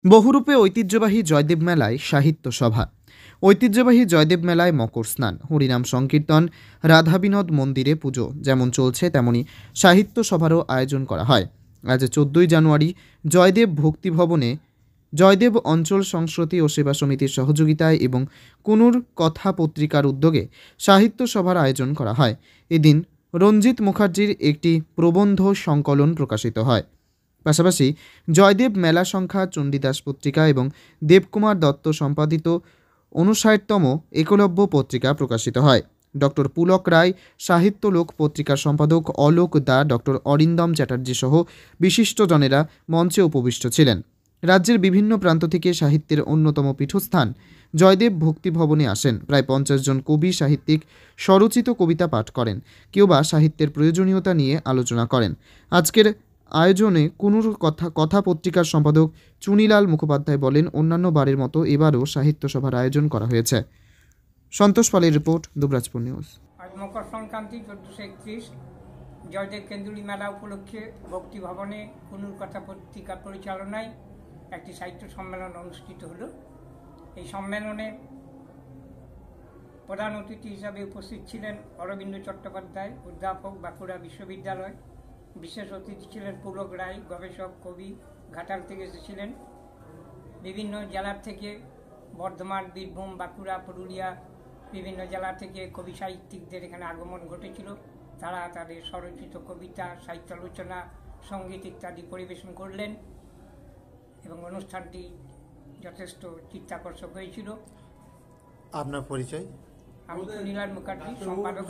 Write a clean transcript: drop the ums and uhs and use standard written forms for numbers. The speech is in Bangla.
বহুরূপে ঐতিহ্যবাহী জয়দেব মেলায় সাহিত্য সভা। ঐতিহ্যবাহী জয়দেব মেলায় মকর স্নান, হরিনাম সংকীর্তন, রাধা বিনোদ মন্দিরে পুজো যেমন চলছে তেমনি সাহিত্য সভারও আয়োজন করা হয়। আজ 14ই জানুয়ারি জয়দেব ভক্তিভবনে জয়দেব অঞ্চল সংস্কৃতি ও সেবা সমিতির সহযোগিতায় এবং কুনুর কথা পত্রিকার উদ্যোগে সাহিত্য সভার আয়োজন করা হয়। এদিন রঞ্জিত মুখার্জির একটি প্রবন্ধ সংকলন প্রকাশিত হয়। পাশাপাশি জয়দেব মেলা সংখ্যা চণ্ডীদাস পত্রিকা এবং দেবকুমার দত্ত সম্পাদিত ৫৯তম একলব্য পত্রিকা প্রকাশিত হয়। ডক্টর পুলক রায় সাহিত্য লোক পত্রিকার সম্পাদক অলোক দা, ডক্টর অরিন্দম চ্যাটার্জি সহ বিশিষ্টজনেরা মঞ্চে উপবিষ্ট ছিলেন। রাজ্যের বিভিন্ন প্রান্ত থেকে সাহিত্যের অন্যতম পীঠস্থান জয়দেব ভক্তিভবনে আসেন। প্রায় ৫০ জন কবি সাহিত্যিক স্বরচিত কবিতা পাঠ করেন, কেউ বা সাহিত্যের প্রয়োজনীয়তা নিয়ে আলোচনা করেন। আজকের আয়োজনে কুনুর কথা পত্রিকার সম্পাদক চুনিলাল মুখোপাধ্যায় বলেন, অন্যান্য বারের মতো এবারও সাহিত্য সভার আয়োজন করা হয়েছে। সন্তোষ পালের রিপোর্ট, দুবরাজপুর নিউজ। আজ মকর সংক্রান্তি 1431 জয়দেব কেন্দুলি মেলা উপলক্ষে ভক্তি ভবনে কুনুর কথা পত্রিকা পরিচালনায় একটি সাহিত্য সম্মেলন অনুষ্ঠিত হলো। এই সম্মেলনে প্রধান অতিথি হিসাবে উপস্থিত ছিলেন অরবিন্দ চট্টোপাধ্যায়, অধ্যাপক, বাঁকুড়া বিশ্ববিদ্যালয়। বিশেষ অতিথি ছিলেন পুলক রায়, গবেষক, কবি, ঘাটাল থেকে এসেছিলেন। বিভিন্ন জেলার থেকে বর্ধমান, বীরভূম, বাঁকুড়া, পুরুলিয়া বিভিন্ন জেলা থেকে কবি সাহিত্যিকদের এখানে আগমন ঘটেছিল। তারা তাদের স্বরচিত কবিতা, সাহিত্য আলোচনা, সঙ্গীত ইত্যাদি পরিবেশন করলেন এবং অনুষ্ঠানটি যথেষ্ট চিত্তাকর্ষক হয়েছিল। আপনার পরিচয়? আমি চুনিলাল মুখার্জি, সম্পাদক।